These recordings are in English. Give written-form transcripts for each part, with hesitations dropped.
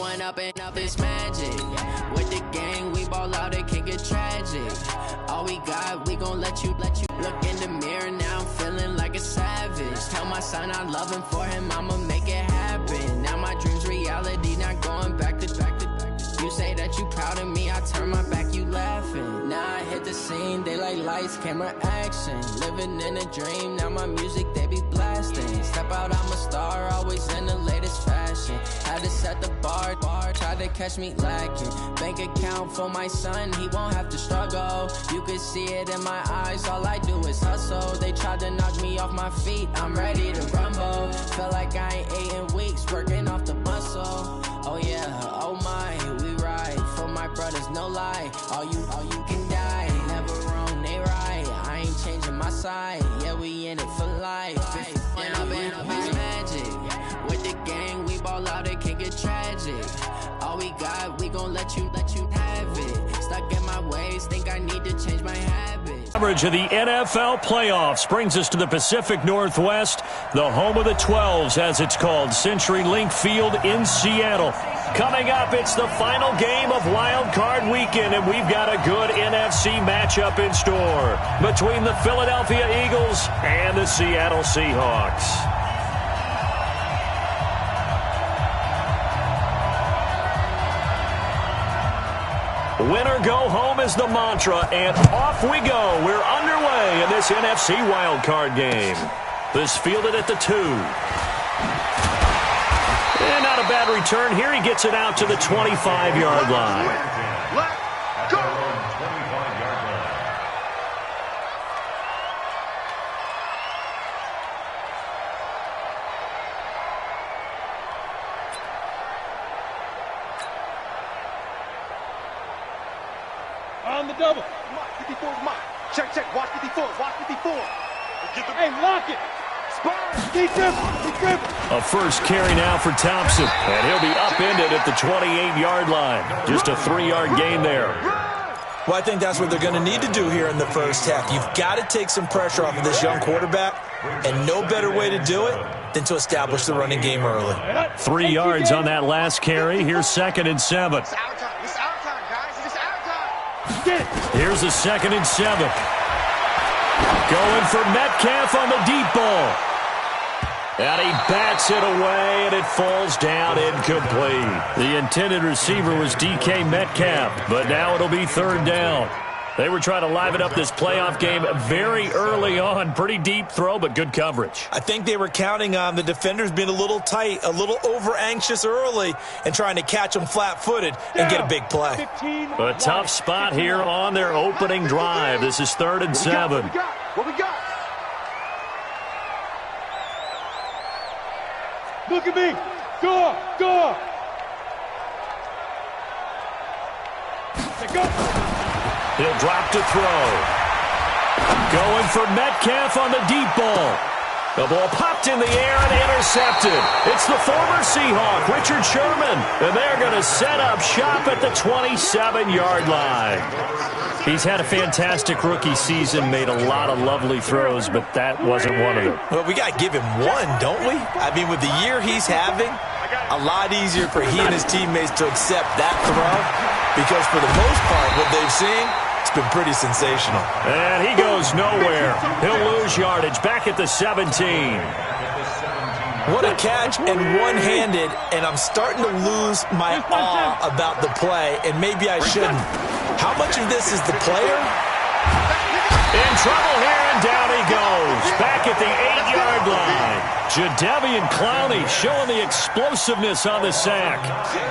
one up and up is magic. With the gang, we ball out, it can get tragic. All we got, we gon' let you look in the mirror. Now I'm feeling like a savage. Tell my son I love him, for him I'ma make it happen. Now my dream's reality, not going back to. You say that you proud of me, I turn my back, you laughing. Now I hit the scene, they like lights, camera, action. Living in a dream, now my music, they be blasting. Step out, I'm a star, always in the latest fashion. Had to set the bar, tried to catch me lacking. Bank account for my son, he won't have to struggle. You can see it in my eyes, all I do is hustle. They tried to knock me off my feet, I'm ready to rumble. Feel like I ain't ate in weeks, working off the muscle. Oh yeah, oh my, we ride for my brothers, no lie. All you can die, never wrong, they right. I ain't changing my side, yeah, we in it for life. When up and up is magic. With the gang, we ball out, it can get tragic. All we got, we gon' let you have it. Stuck in my ways, think I need to change my habits. Coverage of the NFL playoffs brings us to the Pacific Northwest, the home of the 12s, as it's called, CenturyLink Field in Seattle. Coming up, it's the final game of Wild Card Weekend, and we've got a good NFC matchup in store between the Philadelphia Eagles and the Seattle Seahawks. Winner go home is the mantra, and off we go. We're underway in this NFC wildcard game. This fielded at the 2. And not a bad return here. He gets it out to the 25-yard line. Let's go! On the double. 54's mine. Check, check. Watch 54. Watch 54. Hey, lock it. Spine. Keep dribble. A first carry now for Thompson. And he'll be upended at the 28-yard line. Just a 3-yard gain there. Well, I think that's what they're going to need to do here in the first half. You've got to take some pressure off of this young quarterback, and no better way to do it than to establish the running game early. 3 yards on that last carry. Here's 2nd and 7. It's our time. It's our time, guys. It's our time. Here's the 2nd and 7. Going for Metcalf on the deep ball. And he bats it away, and it falls down incomplete. The intended receiver was DK Metcalf, but now it'll be 3rd down. They were trying to liven up this playoff game very early on. Pretty deep throw, but good coverage. I think they were counting on the defenders being a little tight, a little over-anxious early, and trying to catch them flat-footed and get a big play. A tough spot here on their opening drive. This is 3rd and 7. What we got? Look at me. Go. Go. He'll drop to throw. Going for Metcalf on the deep ball. The ball popped in the air and intercepted. It's the former Seahawk, Richard Sherman, and they're going to set up shop at the 27-yard line. He's had a fantastic rookie season, made a lot of lovely throws, but that wasn't one of them. Well, we got to give him one, don't we? I mean, with the year he's having, a lot easier for he and his teammates to accept that throw, because for the most part, what they've seen, it's been pretty sensational. And he goes nowhere. He'll lose yardage back at the 17. What a catch, and one-handed, and I'm starting to lose my awe about the play, and maybe I shouldn't. How much of this is the player? In trouble here, and down he goes. Back at the 8-yard line. Jadeveon Clowney showing the explosiveness on the sack.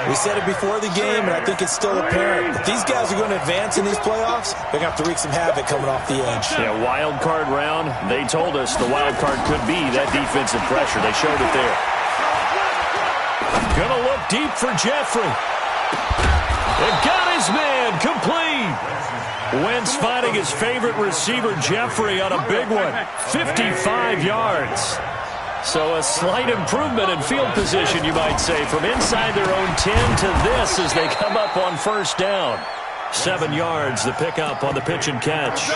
We said it before the game, and I think it's still apparent. If these guys are going to advance in these playoffs, they're going to have to wreak some havoc coming off the edge. Yeah, wild card round. They told us the wild card could be that defensive pressure. They showed it there. Gonna look deep for Jeffrey. It got his man complete. Wentz finding his favorite receiver, Jeffrey, on a big one. 55 yards. So a slight improvement in field position, you might say, from inside their own 10 to this as they come up on 1st down. 7 yards, the pickup on the pitch and catch.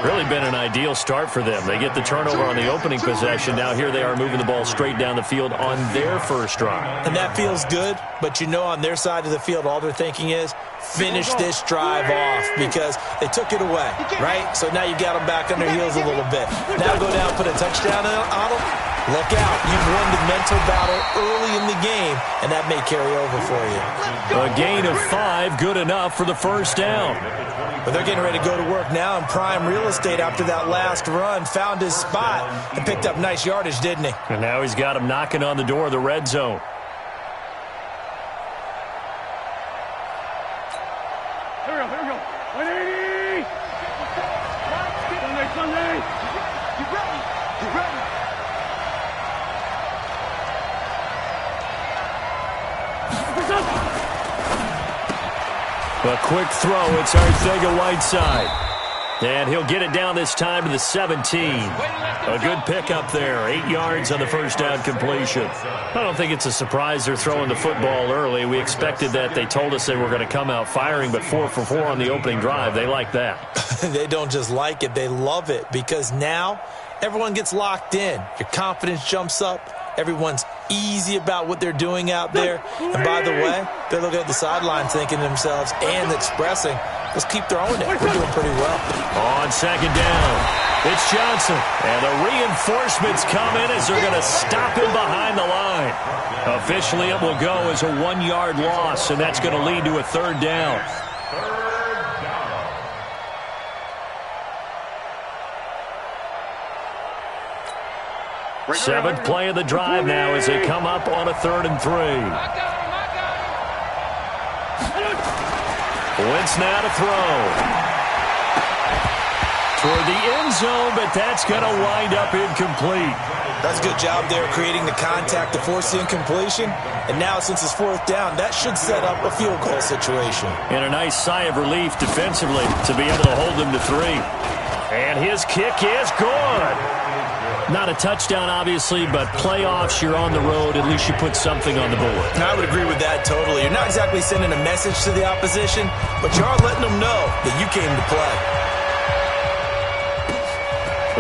Really been an ideal start for them. They get the turnover on the opening possession. Now here they are moving the ball straight down the field on their first drive. And that feels good, but you know on their side of the field, all they're thinking is finish this drive off because they took it away, right? So now you got them back on their heels a little bit. Now go down, put a touchdown on them. Look out. You've won the mental battle early in the game, and that may carry over for you. A gain of 5, good enough for the first down. But they're getting ready to go to work now in prime real estate after that last run. Found his spot and picked up nice yardage, didn't he? And now he's got him knocking on the door of the red zone. Here we go. 180! Sunday! You ready? You ready? A quick throw. It's Arcega-Whiteside. And he'll get it down this time to the 17. A good pickup there. 8 yards on the first down completion. I don't think it's a surprise they're throwing the football early. We expected that. They told us they were going to come out firing, but 4 for 4 on the opening drive. They like that. They don't just like it. They love it because now everyone gets locked in. Your confidence jumps up. Everyone's easy about what they're doing out there. And by the way, they're looking at the sideline thinking to themselves and expressing, let's keep throwing it. We're doing pretty well. On second down, it's Johnson. And the reinforcements come in as they're going to stop him behind the line. Officially, it will go as a 1-yard loss, and that's going to lead to a third down. Seventh play of the drive now as they come up on a 3rd and 3. Wentz now to throw. Toward the end zone, but that's going to wind up incomplete. That's a good job there creating the contact to force the incompletion. And now since it's 4th down, that should set up a field goal situation. And a nice sigh of relief defensively to be able to hold them to 3. And his kick is good. Not a touchdown, obviously, but playoffs, you're on the road. At least you put something on the board. I would agree with that totally. You're not exactly sending a message to the opposition, but you are letting them know that you came to play.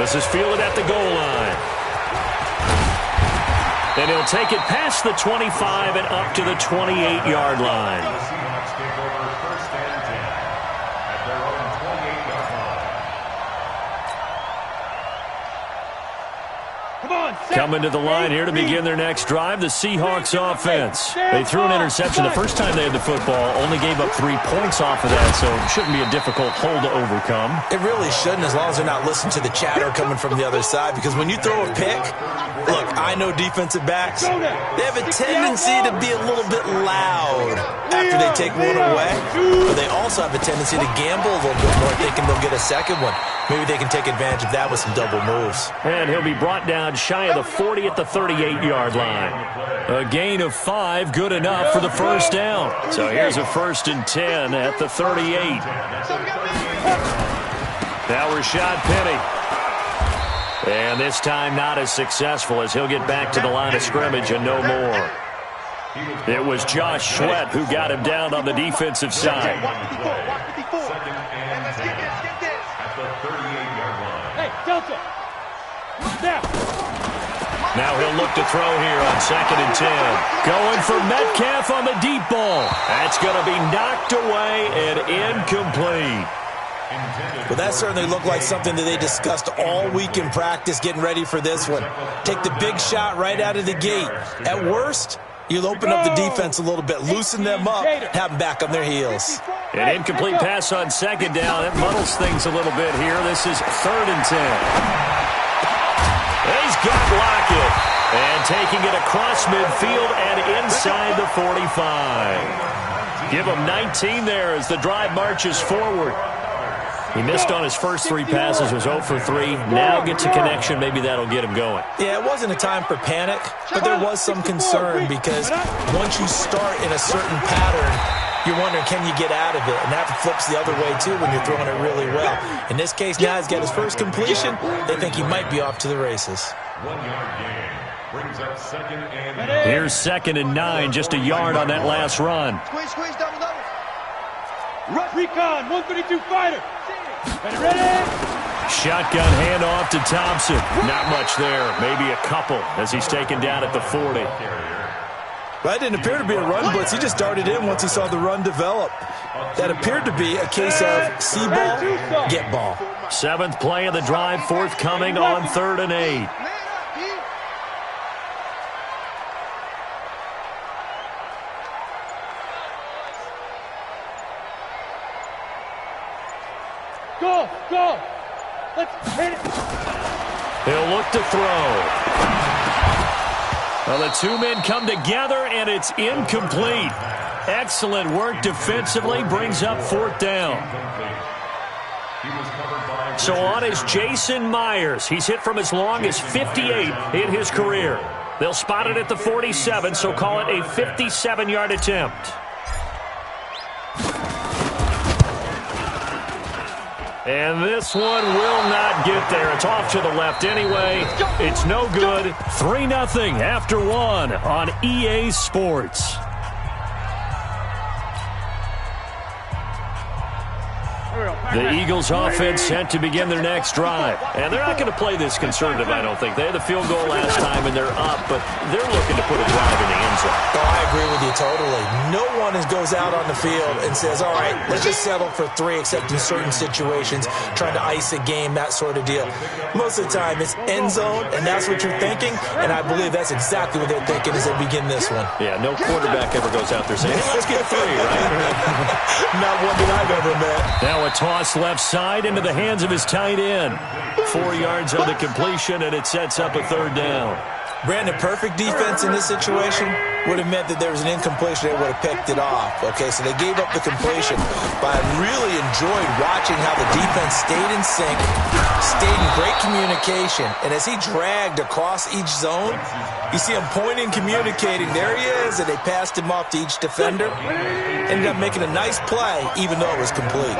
This is fielded at the goal line. And he'll take it past the 25 and up to the 28-yard line. Coming to the line here to begin their next drive, the Seahawks offense. They threw an interception the first time they had the football, only gave up 3 points off of that, so it shouldn't be a difficult hole to overcome. It really shouldn't, as long as they're not listening to the chatter coming from the other side, because when you throw a pick, look, I know defensive backs, they have a tendency to be a little bit loud after they take one away, but they also have a tendency to gamble a little bit more, thinking they'll get a second one. Maybe they can take advantage of that with some double moves. And he'll be brought down shy of the 40 at the 38-yard line. A gain of 5, good enough for the first down. So here's a 1st and 10 at the 38. Now Rashad Penny. And this time not as successful as he'll get back to the line of scrimmage and no more. It was Josh Sweat who got him down on the defensive side. Now he'll look to throw here on 2nd and 10. Going for Metcalf on the deep ball. That's going to be knocked away and incomplete. Well, that certainly looked like something that they discussed all week in practice getting ready for this one. Take the big shot right out of the gate. At worst, you'll open up the defense a little bit, loosen them up, have them back on their heels. An incomplete pass on 2nd down. It muddles things a little bit here. This is 3rd and 10. He's got Lockett. And taking it across midfield and inside the 45. Give him 19 there as the drive marches forward. He missed on his first 3 passes, was 0 for 3. Now gets a connection. Maybe that'll get him going. Yeah, it wasn't a time for panic, but there was some concern because once you start in a certain pattern, you're wondering, can you get out of it? And that flips the other way, too, when you're throwing it really well. In this case, now he's got his first completion. They think he might be off to the races. 1-yard gain. Brings up 2nd and 9. Here's 2nd and 9, just a yard on that last run. Squeeze, double. Recon, 132 fighter. Ready? Shotgun handoff to Thompson. Not much there. Maybe a couple as he's taken down at the 40. Well, that didn't appear to be a run blitz. He just darted in once he saw the run develop. That appeared to be a case of see ball, get ball. 7th play of the drive, forthcoming on 3rd and 8. Go! Let's hit it! He'll look to throw. Well, the two men come together, and it's incomplete. Excellent work defensively, brings up 4th down. So on is Jason Myers. He's hit from as long as 58 in his career. They'll spot it at the 47, so call it a 57-yard attempt. And this one will not get there. It's off to the left anyway. It's no good. 3-0 after 1 on EA Sports. The Eagles offense set to begin their next drive. And they're not going to play this conservative, I don't think. They had the field goal last time, and they're up, but they're looking to put a drive in the end zone. Oh, I agree with you totally. No one goes out on the field and says, all right, let's just settle for 3, except in certain situations, trying to ice a game, that sort of deal. Most of the time, it's end zone, and that's what you're thinking, and I believe that's exactly what they're thinking as they begin this one. Yeah, no quarterback ever goes out there saying, hey, let's get 3, right? Not one that I've ever met. Now a toss left side into the hands of his tight end. 4 yards on the completion, and it sets up a 3rd down. Brandon, perfect defense in this situation would have meant that there was an incompletion. They would have picked it off. Okay, so they gave up the completion. But I really enjoyed watching how the defense stayed in sync, stayed in great communication. And as he dragged across each zone, you see him pointing, communicating. There he is, and they passed him off to each defender. Ended up making a nice play, even though it was complete.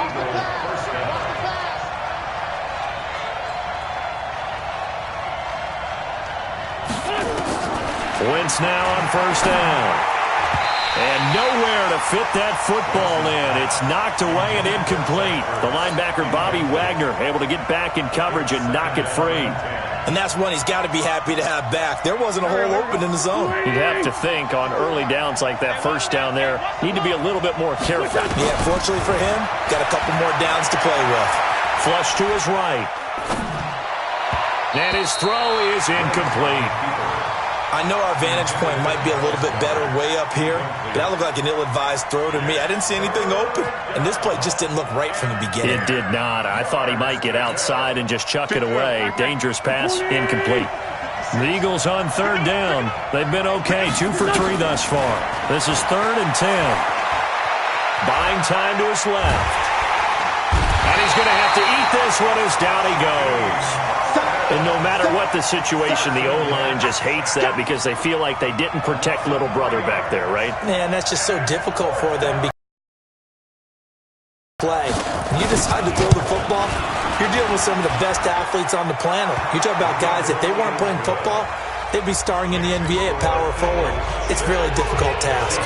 Wentz now on 1st down. And nowhere to fit that football in. It's knocked away and incomplete. The linebacker, Bobby Wagner, able to get back in coverage and knock it free. And that's one he's got to be happy to have back. There wasn't a hole open in the zone. You'd have to think on early downs like that 1st down there, need to be a little bit more careful. Yeah, fortunately for him, got a couple more downs to play with. Flush to his right. And his throw is incomplete. I know our vantage point might be a little bit better way up here, but that looked like an ill-advised throw to me. I didn't see anything open, and this play just didn't look right from the beginning. It did not. I thought he might get outside and just chuck it away. Dangerous pass, incomplete. The Eagles on 3rd down. They've been okay, 2 for 3 thus far. This is 3rd and 10. Buying time to his left. And he's going to have to eat this one as down he goes. And no matter what the situation, the O-line just hates that because they feel like they didn't protect little brother back there, right? Man, that's just so difficult for them. Play. When you decide to throw the football, you're dealing with some of the best athletes on the planet. You talk about guys, if they weren't playing football, they'd be starring in the NBA at power forward. It's a really difficult task.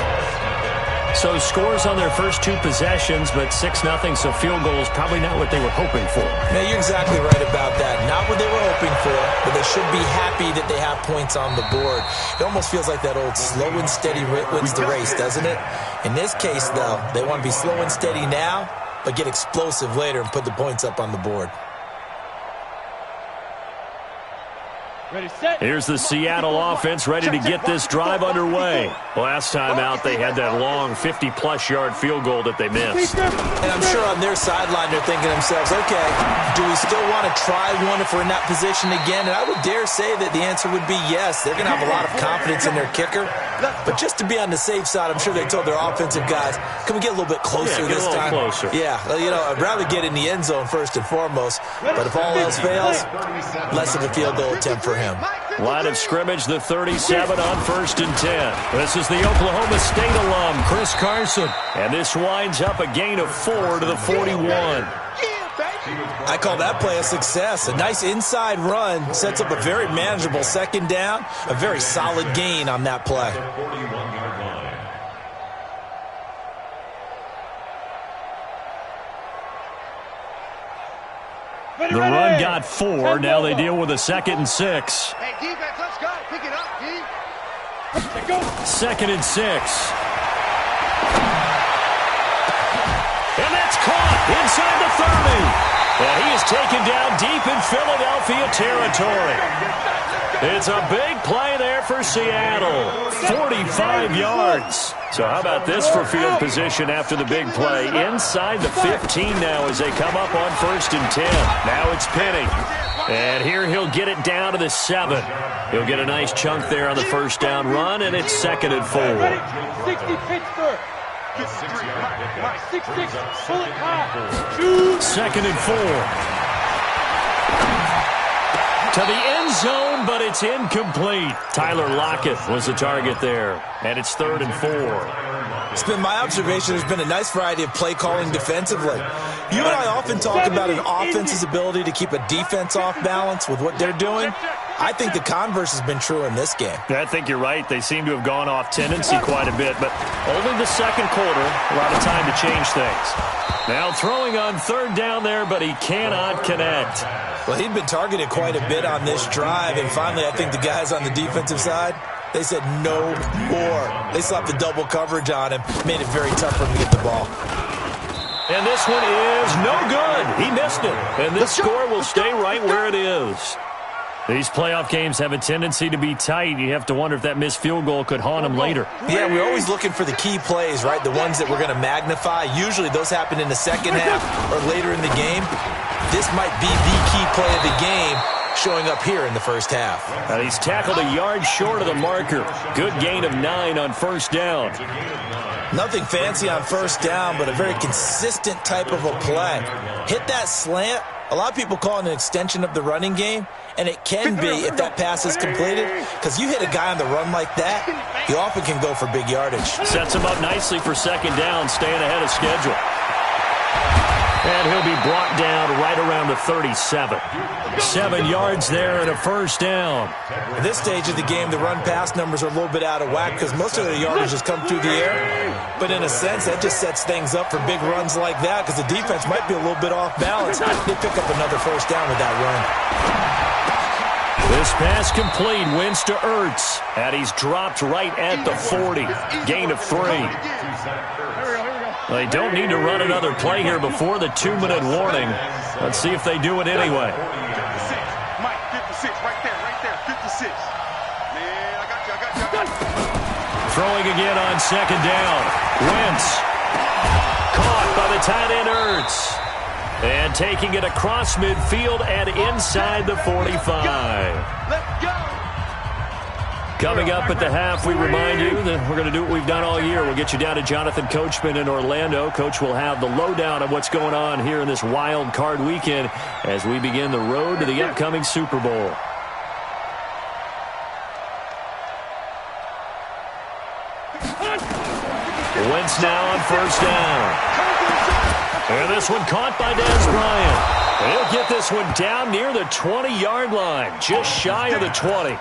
So scores on their first 2 possessions, but 6-0, so field goal is probably not what they were hoping for. Now, you're exactly right about that. Not what they were hoping for, but they should be happy that they have points on the board. It almost feels like that old slow and steady wins the race, doesn't it? In this case, though, they want to be slow and steady now, but get explosive later and put the points up on the board. Ready, set. Here's the Seattle offense ready to get this drive underway. Last time out, they had that long 50-plus yard field goal that they missed. And I'm sure on their sideline they're thinking to themselves, okay, do we still want to try one if we're in that position again? And I would dare say that the answer would be yes. They're going to have a lot of confidence in their kicker. But just to be on the safe side, I'm sure they told their offensive guys, can we get a little bit closer this time? Closer. Yeah, you know, I'd rather get in the end zone first and foremost. But if all else fails, less of a field goal attempt for him. Line of scrimmage, the 37 on 1st and 10. This is the Oklahoma State alum, Chris Carson. And this winds up a gain of 4 to the 41. I call that play a success. A nice inside run sets up a very manageable 2nd down. A very solid gain on that play. The run got 4. Now they deal with a 2nd and 6. Hey, defense, let's go. Pick it up, D. 2nd and 6. And that's caught inside the 30. And he is taken down deep in Philadelphia territory. It's a big play there for Seattle. 45 yards. So how about this for field position after the big play? Inside the 15 now as they come up on 1st and 10. Now it's Penny. And here he'll get it down to the 7. He'll get a nice chunk there on the 1st down run, and it's 2nd and 4. 60 Pittsburgh. 6-6, pull it high. 2nd and 4. To the end zone, but it's incomplete. Tyler Lockett was the target there, and it's 3rd and 4. It's been my observation there's been a nice variety of play calling defensively. You and I often talk about an offense's ability to keep a defense off balance with what they're doing. I think the converse has been true in this game. I think you're right. They seem to have gone off tendency quite a bit, but only the 2nd quarter, a lot of time to change things. Now throwing on 3rd down there, but he cannot connect. Well, he'd been targeted quite a bit on this drive, and finally I think the guys on the defensive side, they said no more. They slapped the double coverage on him, made it very tough for him to get the ball. And this one is no good. He missed it. And this score will stay right where it is. These playoff games have a tendency to be tight. You have to wonder if that missed field goal could haunt them later. Yeah, we're always looking for the key plays, right? The ones that we're going to magnify. Usually those happen in the second half or later in the game. This might be the key play of the game showing up here in the first half. He's tackled a yard short of the marker. Good gain of 9 on 1st down. Nothing fancy on 1st down, but a very consistent type of a play. Hit that slant. A lot of people call it an extension of the running game, and it can be if that pass is completed, because you hit a guy on the run like that, he often can go for big yardage. Sets him up nicely for 2nd down, staying ahead of schedule. And he'll be brought down right around the 37. 7 yards there and a 1st down. At this stage of the game, the run-pass numbers are a little bit out of whack because most of the yardage has come through the air. But in a sense, that just sets things up for big runs like that because the defense might be a little bit off balance. How did they pick up another 1st down with that run? This pass complete, wins to Ertz, and he's dropped right at the 40. Gain of 3. They don't need to run another play here before the 2-minute warning. Let's see if they do it anyway. Mike, 56, right there, 56. Man, I got you. Throwing again on 2nd down. Wentz. Caught by the tight end Ertz. And taking it across midfield and inside the 45. Let's go. Coming up at the half, we remind you that we're going to do what we've done all year. We'll get you down to Jonathan Coachman in Orlando. Coach will have the lowdown of what's going on here in this wild card weekend as we begin the road to the upcoming Super Bowl. Wentz now on 1st down. And this one caught by Dez Bryant. He'll get this one down near the 20-yard line, just shy of the 20.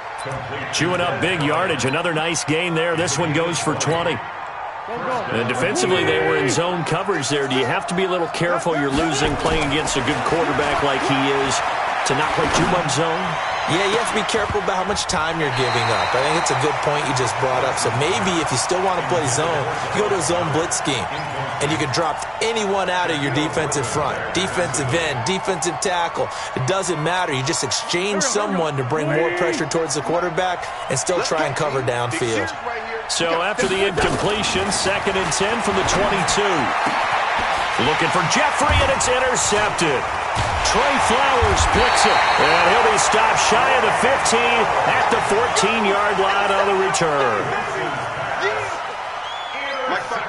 Chewing up big yardage. Another nice gain there. This one goes for 20. And defensively, they were in zone coverage there. Do you have to be a little careful you're losing playing against a good quarterback like he is to not play too much zone? Yeah, you have to be careful about how much time you're giving up. I think it's a good point you just brought up. So maybe if you still want to play zone, you go to a zone blitz scheme. And you can drop anyone out of your defensive front. Defensive end, defensive tackle. It doesn't matter. You just exchange someone to bring more pressure towards the quarterback and still try and cover downfield. So after the incompletion, 2nd and 10 from the 22. Looking for Jeffrey, and it's intercepted. Trey Flowers picks it, and he'll be stopped shy of the 15 at the 14-yard line on the return. Mike 5-4.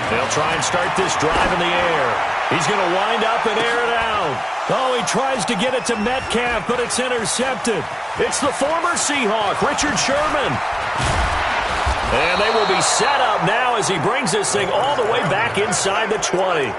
They'll try and start this drive in the air. He's going to wind up and air it out. Oh, he tries to get it to Metcalf, but it's intercepted. It's the former Seahawk, Richard Sherman. And they will be set up now as he brings this thing all the way back inside the 20.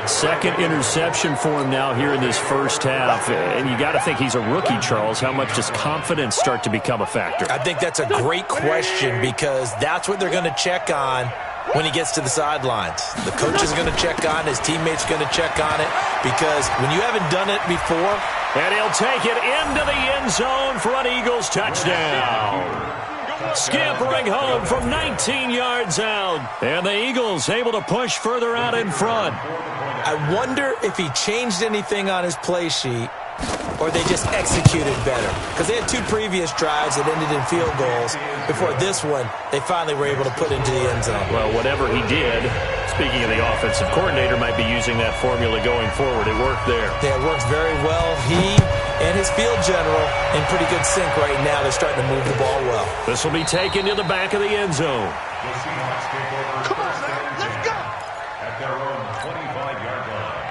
2nd interception for him now here in this first half. And you got to think he's a rookie, Charles. How much does confidence start to become a factor? I think that's a great question because that's what they're going to check on when he gets to the sidelines. The coach is going to check on it. His teammates going to check on it, because when you haven't done it before. And he'll take it into the end zone for an Eagles touchdown. Scampering home from 19 yards out. And the Eagles able to push further out in front. I wonder if he changed anything on his play sheet, or they just executed better. Because they had 2 previous drives that ended in field goals. Before this one, they finally were able to put into the end zone. Well, whatever he did, speaking of the offensive coordinator, might be using that formula going forward. It worked there. Yeah, it worked very well. He and his field general in pretty good sync right now. They're starting to move the ball well. This will be taken to the back of the end zone. Come on, let's go. At their own 25-yard line.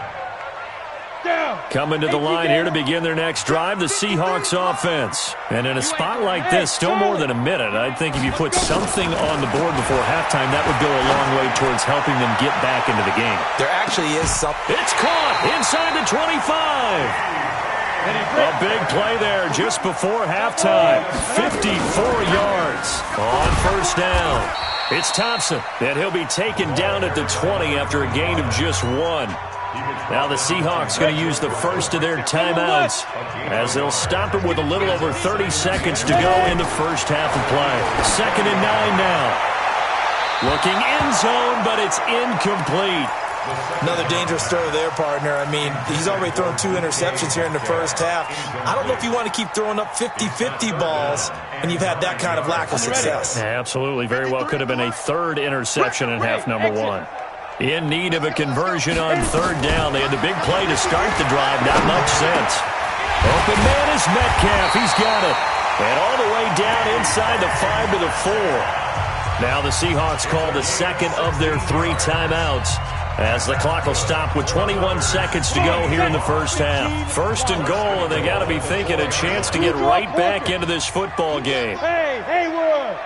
Coming to the line here to begin their next drive, the Seahawks offense. And in a spot like this, still more than a minute, I think if you put something on the board before halftime, that would go a long way towards helping them get back into the game. There actually is something. It's caught inside the 25. A big play there just before halftime. 54 yards on first down. It's Thompson, and he'll be taken down at the 20 after a gain of just 1. Now the Seahawks going to use the first of their timeouts, as they'll stop it with a little over 30 seconds to go in the first half of play. 2nd and 9 now. Looking end zone, but it's incomplete. Another dangerous throw there, partner. I mean, he's already thrown 2 interceptions here in the first half. I don't know if you want to keep throwing up 50-50 balls when you've had that kind of lack of success. Absolutely. Very well could have been a 3rd interception in half number 1. In need of a conversion on 3rd down. They had the big play to start the drive. Not much sense. Open man is Metcalf. He's got it. And all the way down inside the 5 to the 4. Now the Seahawks call the 2nd of their 3 timeouts, as the clock will stop with 21 seconds to go here in the first half. 1st and goal, and they got to be thinking a chance to get right back into this football game. Hey, Wood.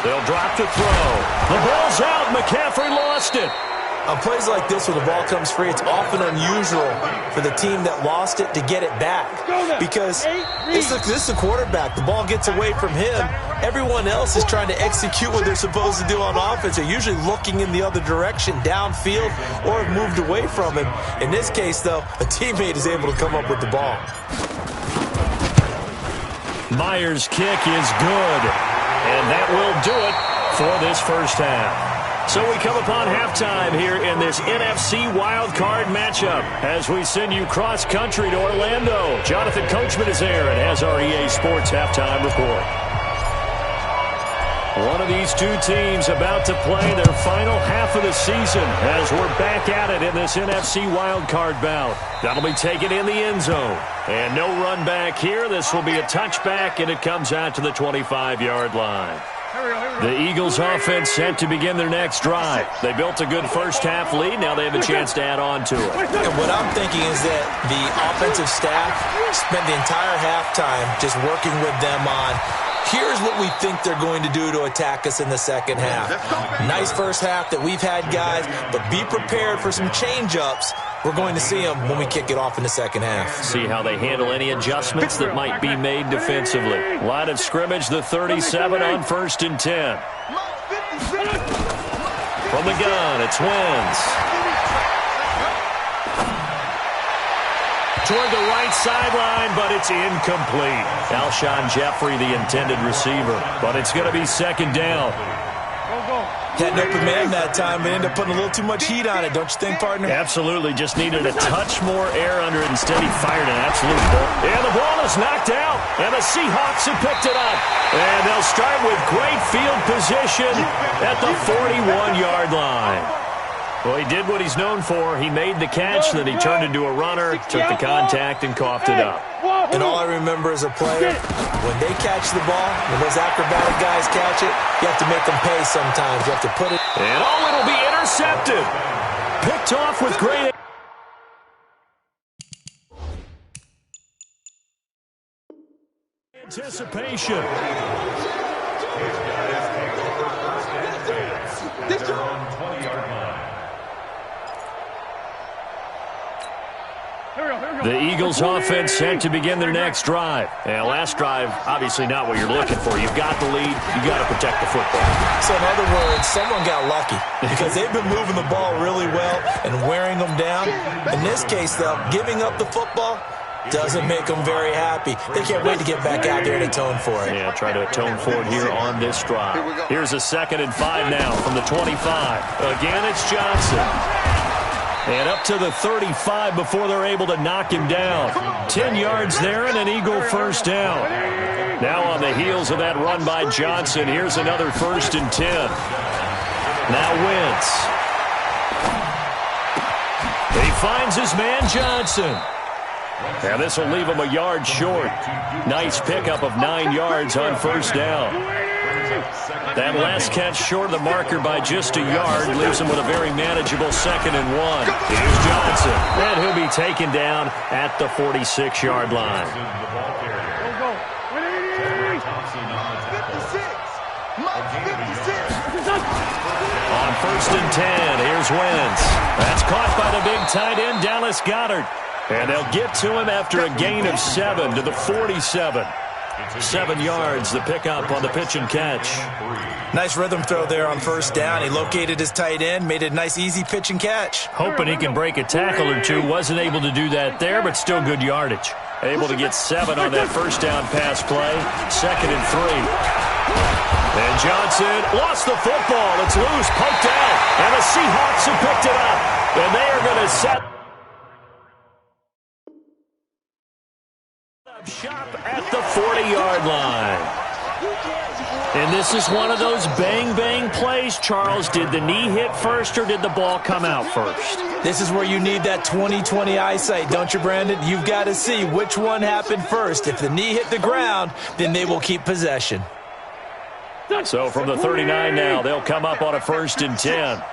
They'll drop to throw. The ball's out. McCaffrey lost it. On plays like this, when the ball comes free, it's often unusual for the team that lost it to get it back, because this is the quarterback. The ball gets away from him. Everyone else is trying to execute what they're supposed to do on offense. They're usually looking in the other direction, downfield, or have moved away from him. In this case, though, a teammate is able to come up with the ball. Myers' kick is good, and that will do it for this first half. So we come upon halftime here in this NFC wildcard matchup as we send you cross-country to Orlando. Jonathan Coachman is there and has our EA Sports halftime report. One of these 2 teams about to play their final half of the season as we're back at it in this NFC wildcard bout. That'll be taken in the end zone. And no run back here. This will be a touchback, and it comes out to the 25-yard line. The Eagles offense set to begin their next drive. They built a good first half lead. Now they have a chance to add on to it. And what I'm thinking is that the offensive staff spent the entire halftime just working with them on, here's what we think they're going to do to attack us in the second half. Nice first half that we've had, guys, but be prepared for some change-ups. We're going to see them when we kick it off in the second half. See how they handle any adjustments that might be made defensively. Line of scrimmage, the 37 on 1st and 10. From the gun, it's Wentz. Toward the right sideline, but it's incomplete. Alshon Jeffrey, the intended receiver, but it's going to be 2nd down. Had an open man that time, but ended up putting a little too much heat on it, don't you think, partner? Absolutely. Just needed a touch more air under it. Instead, he fired an absolute ball. And the ball is knocked out, and the Seahawks have picked it up. And they'll start with great field position at the 41-yard line. Well, he did what he's known for. He made the catch, then he turned into a runner, took the contact, and coughed it up. And all I remember as a player, when they catch the ball, when those acrobatic guys catch it, you have to make them pay sometimes. You have to put it. And it'll be intercepted. Picked off with great anticipation. This on 20-yard line. The Eagles offense set to begin their next drive. And last drive, obviously not what you're looking for. You've got the lead. You've got to protect the football. So in other words, someone got lucky because they've been moving the ball really well and wearing them down. In this case, though, giving up the football doesn't make them very happy. They can't wait to get back out there and atone for it. Yeah, try to atone for it here on this drive. Here's a 2nd and 5 now from the 25. Again, it's Johnson. And up to the 35 before they're able to knock him down. 10 yards there and an Eagle first down. Now on the heels of that run by Johnson, here's another 1st and 10. Now Wentz. He finds his man Johnson. And this will leave him a yard short. Nice pickup of 9 yards on 1st down. That last catch short of the marker by just a yard leaves him with a very manageable 2nd and 1. Here's Johnson. And he'll be taken down at the 46-yard line. On 1st and 10, here's Wentz. That's caught by the big tight end, Dallas Goedert. And they'll get to him after a gain of 7 to the 47. 7 yards, the pickup on the pitch and catch. Nice rhythm throw there on 1st down. He located his tight end, made it a nice, easy pitch and catch. Hoping he can break a tackle or two. Wasn't able to do that there, but still good yardage. Able to get 7 on that 1st down pass play. 2nd and 3. And Johnson lost the football. It's loose, poked out. And the Seahawks have picked it up. And they are going to set shop at the 40-yard line. And this is one of those bang-bang plays, Charles. Did the knee hit first or did the ball come out first? This is where you need that 20/20 eyesight, don't you, Brandon? You've got to see which one happened first. If the knee hit the ground, then they will keep possession. So from the 39 now, they'll come up on a 1st and 10.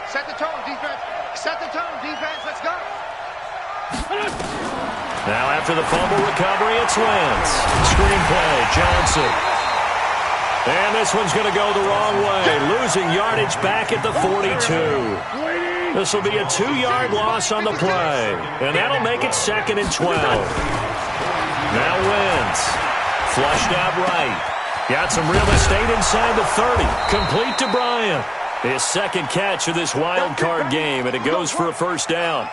Set the tone, defense. Set the tone, defense. Let's go. Now after the fumble recovery, it's Wentz. Screenplay, Johnson. And this one's going to go the wrong way. Losing yardage back at the 42. This will be a 2-yard loss on the play. And that'll make it 2nd and 12. Now Wentz. Flushed out right. Got some real estate inside the 30. Complete to Bryant. His 2nd catch of this wild card game, and it goes for a 1st down.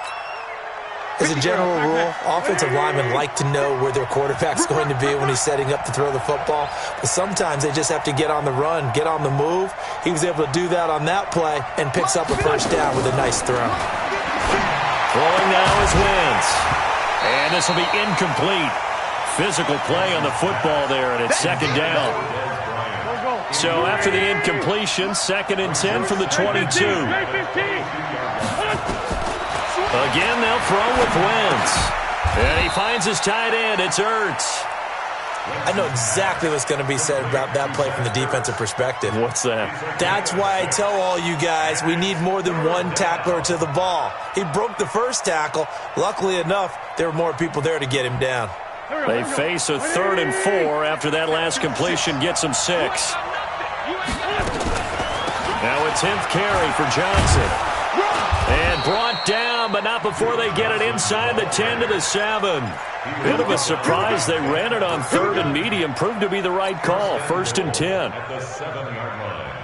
As a general rule, offensive linemen like to know where their quarterback's going to be when he's setting up to throw the football. But sometimes they just have to get on the run, get on the move. He was able to do that on that play and picks up a 1st down with a nice throw. Throwing now is Wentz. And this will be incomplete. Physical play on the football there, and it's 2nd down. So after the incompletion, 2nd and 10 from the 22. Again, they'll throw with Wentz. And he finds his tight end. It's Ertz. I know exactly what's going to be said about that play from the defensive perspective. What's that? That's why I tell all you guys we need more than one tackler to the ball. He broke the 1st tackle. Luckily enough, there were more people there to get him down. They face a 3rd and 4 after that last completion gets them 6. Now a 10th carry for Johnson. And brought down, but not before they get it inside the 10 to the 7. Bit of a surprise. They ran it on 3rd and medium. Proved to be the right call. 1st and 10. At the 7-yard line.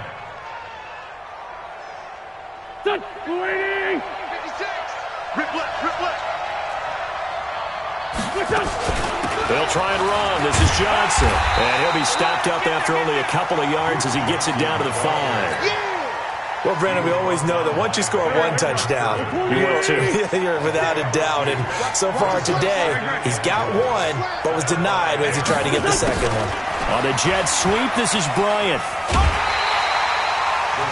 Waiting. 56. Rip left, rip left. They'll try and run. This is Johnson. And he'll be stopped up after only a couple of yards as he gets it down to the 5. Well, Brandon, we always know that once you score 1 touchdown, you're without a doubt. And so far today, he's got 1, but was denied as he tried to get the 2nd one. On the jet sweep, this is Bryant.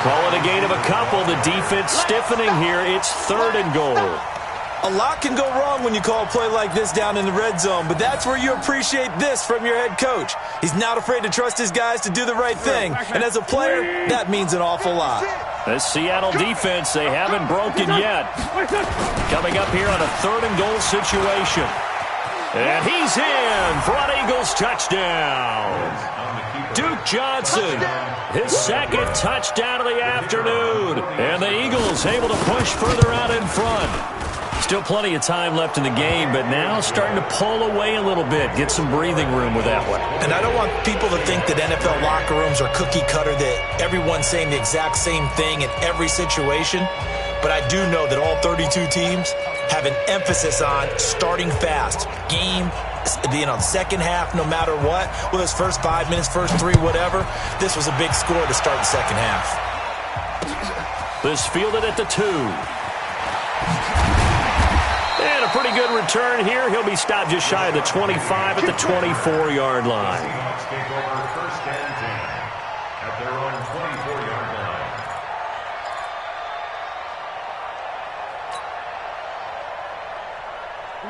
Call it a gain of a couple. The defense stiffening here. It's 3rd and goal. A lot can go wrong when you call a play like this down in the red zone, but that's where you appreciate this from your head coach. He's not afraid to trust his guys to do the right thing, and as a player, that means an awful lot. The Seattle defense, they haven't broken yet. Coming up here on a 3rd and goal situation. And he's in for an Eagles touchdown. Duke Johnson, his 2nd touchdown of the afternoon. And the Eagles able to push further out in front. Still plenty of time left in the game, but now starting to pull away a little bit, get some breathing room with that one. And I don't want people to think that NFL locker rooms are cookie cutter, that everyone's saying the exact same thing in every situation. But I do know that all 32 teams have an emphasis on starting fast. Game, second half, no matter what. Whether it's first 5 minutes, first 3, whatever. This was a big score to start the second half. This fielded at the 2. And a pretty good return here. He'll be stopped just shy of the 25 at the 24-yard line. Seahawks take over first and 10 at their own 24-yard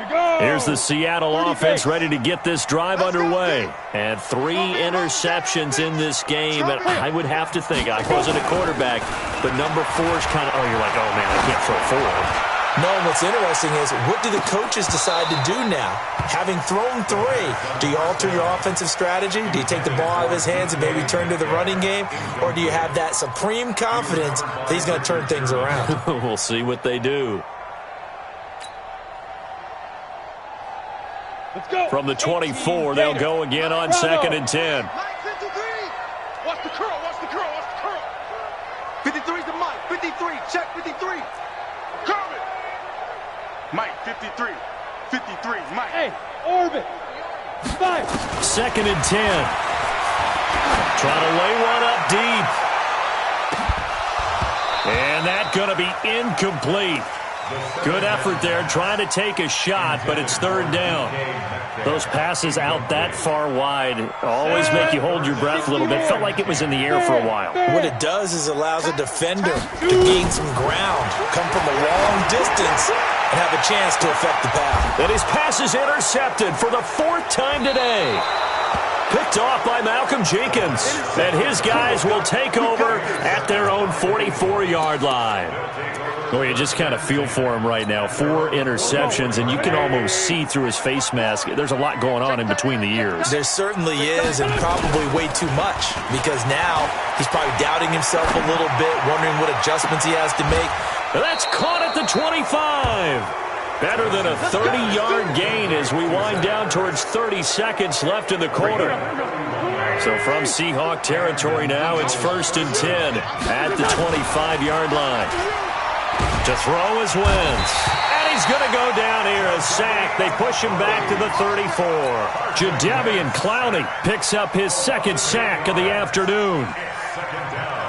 line. Here's the Seattle offense ready to get this drive underway. And 3 interceptions in this game. And I would have to think, I wasn't a quarterback, but number 4 is kind of, you're like, oh, man, I can't throw 4. No, and what's interesting is, what do the coaches decide to do now? Having thrown 3, do you alter your offensive strategy? Do you take the ball out of his hands and maybe turn to the running game? Or do you have that supreme confidence that he's going to turn things around? We'll see what they do. Let's go. From the 24, they'll go again on 2nd and 10. Watch the curl, watch the curl, watch the curl. 53's the Mike, 53, check 53. Curl it. Mike, 53, 53, Mike. Hey, orbit. 5. 2nd and 10. Trying to lay one up deep. And that's going to be incomplete. Good effort there, trying to take a shot, but it's 3rd down. Those passes out that far wide always make you hold your breath a little bit. Felt like it was in the air for a while. What it does is allows a defender to gain some ground, come from a long distance, and have a chance to affect the pass. And his pass is intercepted for the 4th time today. Picked off by Malcolm Jenkins. And his guys will take over at their own 44-yard line. Well, you just kind of feel for him right now. 4 interceptions, and you can almost see through his face mask. There's a lot going on in between the ears. There certainly is, and probably way too much, because now he's probably doubting himself a little bit, wondering what adjustments he has to make. And that's caught at the 25. Better than a 30-yard gain as we wind down towards 30 seconds left in the quarter. So from Seahawk territory now, it's 1st and 10 at the 25-yard line. To throw is Wentz. And he's going to go down here, a sack. They push him back to the 34. Jadeveon Clowney picks up his 2nd sack of the afternoon.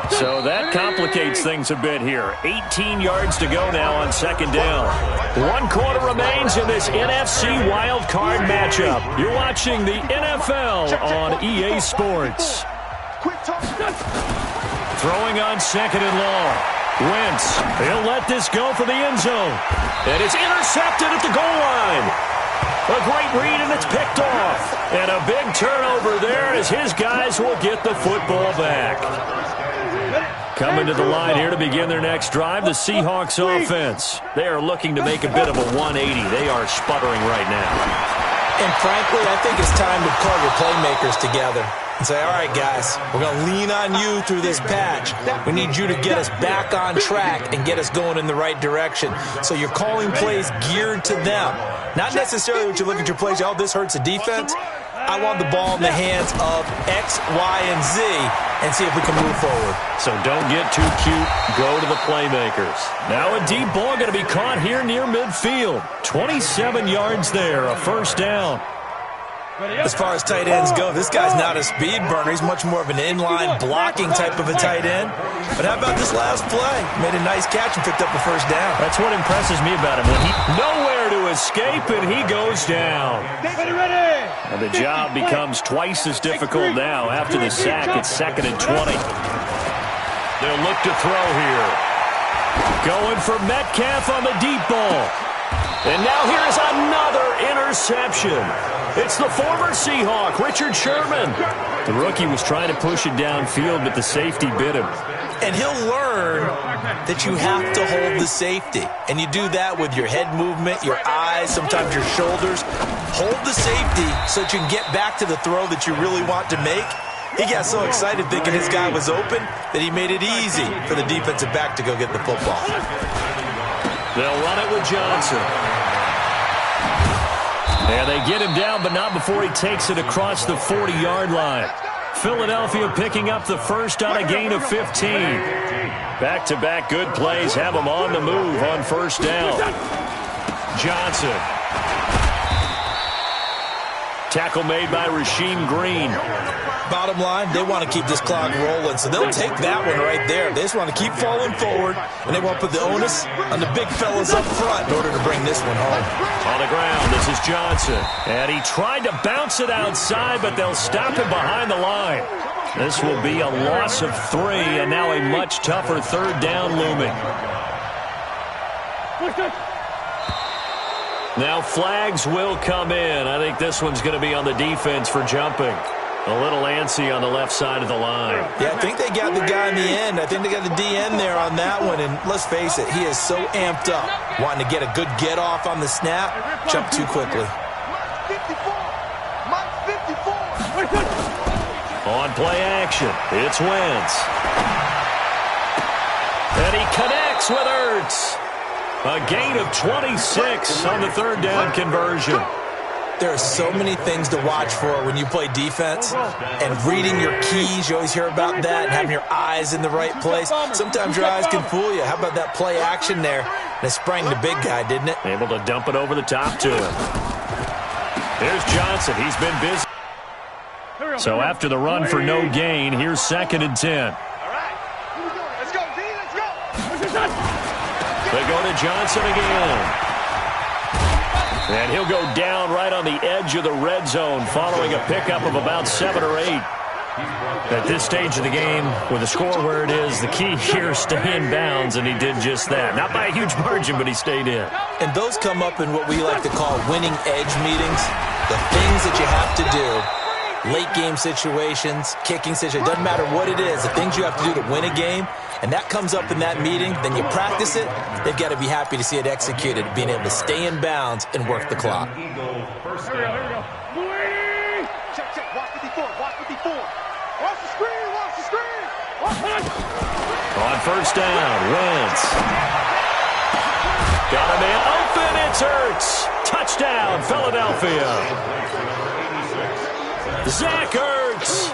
So that complicates things a bit here. 18 yards to go now on 2nd down. 1 quarter remains in this NFC wildcard matchup. You're watching the NFL on EA Sports. Throwing on 2nd and long. Wentz, he'll let this go for the end zone. And it's intercepted at the goal line. A great read, and it's picked off. And a big turnover there as his guys will get the football back. Coming to the line here to begin their next drive, the Seahawks offense. They are looking to make a bit of a 180. They are sputtering right now. And frankly, I think it's time to call your playmakers together and say, all right, guys, we're going to lean on you through this patch. We need you to get us back on track and get us going in the right direction. So you're calling plays geared to them. Not necessarily what you look at your plays, oh, this hurts the defense. I want the ball in the hands of X, Y, and Z and see if we can move forward. So don't get too cute. Go to the playmakers. Now a deep ball going to be caught here near midfield. 27 yards there, a 1st down. As far as tight ends go, this guy's not a speed burner. He's much more of an inline blocking type of a tight end. But how about this last play? Made a nice catch and picked up a 1st down. That's what impresses me about him. When he nowhere to escape, and he goes down. And the job becomes twice as difficult now. After the sack, it's 2nd and 20. They'll look to throw here. Going for Metcalf on the deep ball. And now here's another interception. It's the former Seahawk, Richard Sherman. The rookie was trying to push it downfield, but the safety bit him. And he'll learn that you have to hold the safety. And you do that with your head movement, your eyes, sometimes your shoulders. Hold the safety so that you can get back to the throw that you really want to make. He got so excited thinking his guy was open that he made it easy for the defensive back to go get the football. They'll run it with Johnson. And they get him down, but not before he takes it across the 40-yard line. Philadelphia picking up the first on a gain of 15. Back-to-back good plays have them on the move on first down. Johnson. Tackle made by Rasheem Green. Bottom line, they want to keep this clock rolling, so they'll take that one right there. They just want to keep falling forward, and they want to put the onus on the big fellas up front in order to bring this one home. On the ground, this is Johnson. And he tried to bounce it outside, but they'll stop him behind the line. This will be a loss of 3, and now a much tougher third down looming. Now flags will come in. I think this one's going to be on the defense for jumping. A little antsy on the left side of the line. Yeah, I think they got the guy in the end. I think they got the DN there on that one. And let's face it, he is so amped up, wanting to get a good get-off on the snap, jump too quickly. On play action, it's Wentz. And he connects with Ertz. A gain of 26 on the third down conversion. There are so many things to watch for when you play defense, and reading your keys, you always hear about that, and having your eyes in the right place. Sometimes your eyes can fool you. How about that play action there? And it sprang the big guy, didn't it? Able to dump it over the top to him. Here's Johnson. He's been busy. So after the run for no gain, here's 2nd and 10. All right. Let's go, D. Let's go. They go to Johnson again. And he'll go down right on the edge of the red zone following a pickup of about 7 or 8. At this stage of the game, with the score where it is, the key here is stay in bounds, and he did just that. Not by a huge margin, but he stayed in. And those come up in what we like to call winning edge meetings. The things that you have to do, late game situations, kicking situations, doesn't matter what it is, the things you have to do to win a game, and that comes up in that meeting, then you practice it, they've got to be happy to see it executed, being able to stay in bounds and work the clock. Check, check. Watch 54. Watch 54. Watch the screen. Watch the screen. On first down, Wentz. Got a man open. It's Ertz. Touchdown, Philadelphia. Zach Ertz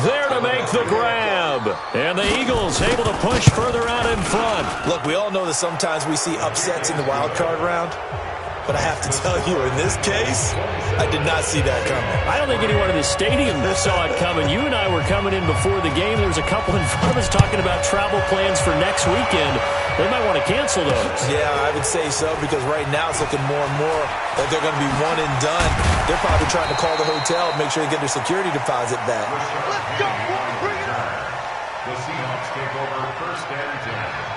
there to make the grab. And the Eagles able to push further out in front. Look, we all know that sometimes we see upsets in the wild card round. But I have to tell you, in this case, I did not see that coming. I don't think anyone in the stadium saw it coming. You and I were coming in before the game. There was a couple in front of us talking about travel plans for next weekend. They might want to cancel those. Yeah, I would say so, because right now it's looking more and more like they're going to be one and done. They're probably trying to call the hotel and make sure they get their security deposit back. Let's go, boy. Bring it up. The Seahawks take over 1st and 10.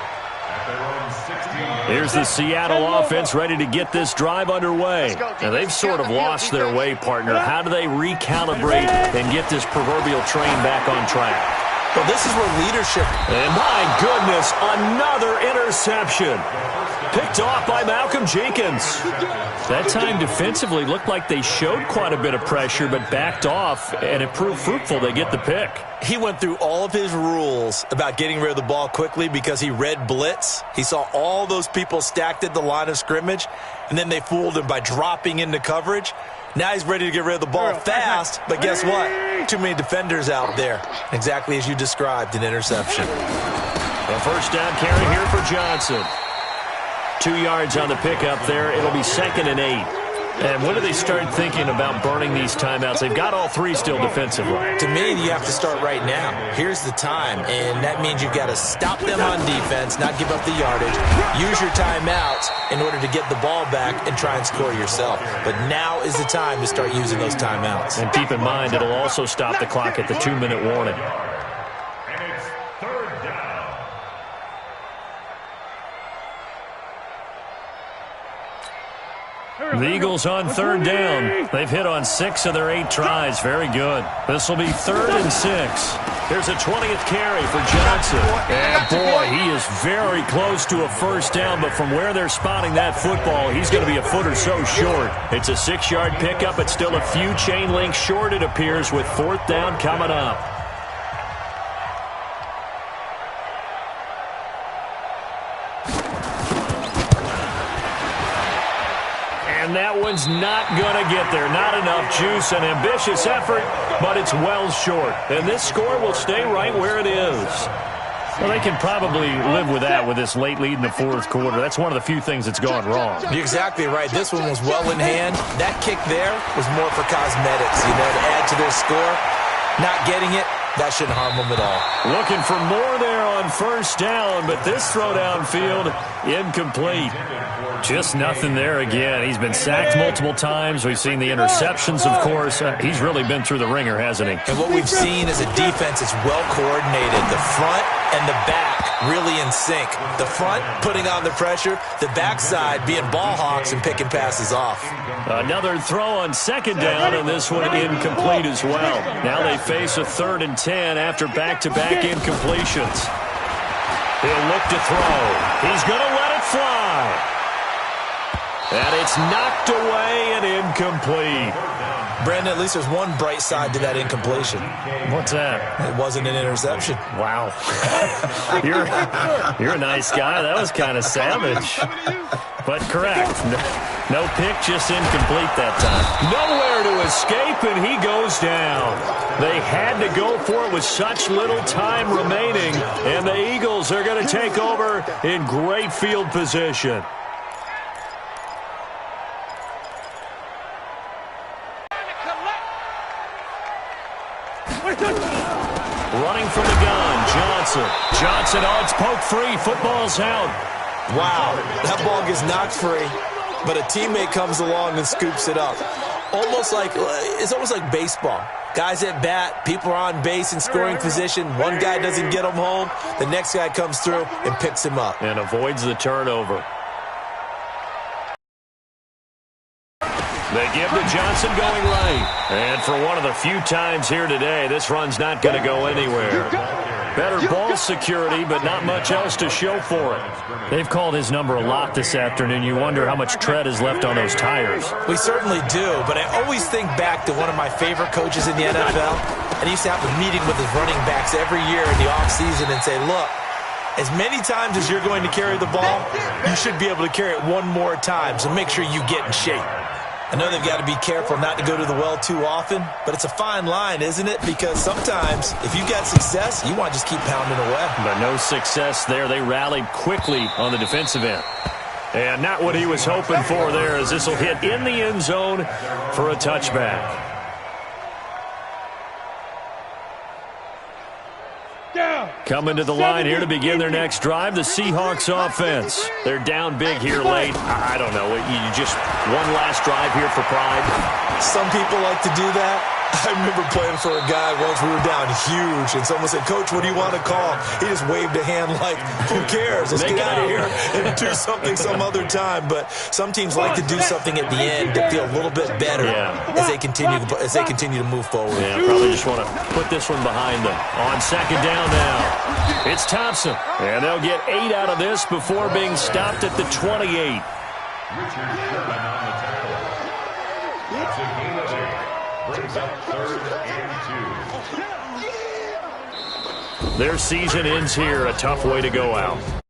Here's the Seattle offense ready to get this drive underway. Now, they've sort of lost their way, partner. How do they recalibrate and get this proverbial train back on track? Well, this is where leadership... And my goodness, another interception. Picked off by Malcolm Jenkins. That time defensively looked like they showed quite a bit of pressure, but backed off, and it proved fruitful. They get the pick. He went through all of his rules about getting rid of the ball quickly because he read blitz. He saw all those people stacked at the line of scrimmage, and then they fooled him by dropping into coverage. Now he's ready to get rid of the ball fast, but guess what? Too many defenders out there. Exactly as you described, an interception. A first down carry here for Johnson. 2 yards on the pickup there. It'll be 2nd and 8. And when do they start thinking about burning these timeouts? They've got all 3 still defensively. To me, you have to start right now. Here's the time, and that means you've got to stop them on defense, not give up the yardage, use your timeouts in order to get the ball back and try and score yourself. But now is the time to start using those timeouts. And keep in mind, it'll also stop the clock at the 2-minute warning. And it's 3rd down. The Eagles on 3rd down. They've hit on 6 of their 8 tries. Very good. This will be 3rd and 6. Here's a 20th carry for Johnson. And boy, he is very close to a first down, but from where they're spotting that football, he's going to be a foot or so short. It's a 6-yard pickup. It's still a few chain links short, it appears, with 4th down coming up. And that one's not going to get there. Not enough juice. An ambitious effort, but it's well short. And this score will stay right where it is. Well, they can probably live with that with this late lead in the fourth quarter. That's one of the few things that's gone wrong. You're exactly right. This one was well in hand. That kick there was more for cosmetics, to add to their score. Not getting it, that shouldn't harm them at all. Looking for more there on first down, but this throw downfield, incomplete. Just nothing there again. He's been sacked multiple times. We've seen the interceptions, of course. He's really been through the ringer, hasn't he? And what we've seen is a defense that's well coordinated. The front and the back really in sync. The front putting on the pressure, the backside being ball hawks and picking passes off. Another throw on second down, and this one incomplete as well. Now they face a 3rd and 10 after back-to-back incompletions. He'll look to throw. He's going to let it fly. And it's knocked away and incomplete. Brandon, at least there's one bright side to that incompletion. What's that? It wasn't an interception. Wow. You're a nice guy. That was kind of savage. But correct. No pick, just incomplete that time. Nowhere to escape, and he goes down. They had to go for it with such little time remaining, and the Eagles are going to take over in great field position. Running from the gun, Johnson. Oh, it's poked free. Football's out. Wow, that ball gets knocked free, but a teammate comes along and scoops it up. It's almost like baseball. Guys at bat, people are on base in scoring position. One guy doesn't get him home. The next guy comes through and picks him up. And avoids the turnover. They give to Johnson going right. And for one of the few times here today, this run's not going to go anywhere. Better ball security, but not much else to show for it. They've called his number a lot this afternoon. You wonder how much tread is left on those tires. We certainly do, but I always think back to one of my favorite coaches in the NFL, and he used to have a meeting with his running backs every year in the offseason and say, look, as many times as you're going to carry the ball, you should be able to carry it one more time, so make sure you get in shape. I know they've got to be careful not to go to the well too often, but it's a fine line, isn't it? Because sometimes, if you've got success, you want to just keep pounding away. But no success there. They rallied quickly on the defensive end. And not what he was hoping for there, as this will hit in the end zone for a touchback. Coming to the line here to begin their next drive, the Seahawks offense. They're down big here late. I don't know. You just one last drive here for pride. Some people like to do that. I remember playing for a guy once. We were down huge, and someone said, Coach, what do you want to call? He just waved a hand like, who cares? Let's get out of here and do something some other time. But some teams like to do something at the end to feel a little bit better as they continue to move forward. Yeah, probably just want to put this one behind them. On second down now, it's Thompson. And they'll get 8 out of this before being stopped at the 28. Richard Sherman on the tackle. That's a gain of 8. Brings up 3rd and 2. Their season ends here, a tough way to go out.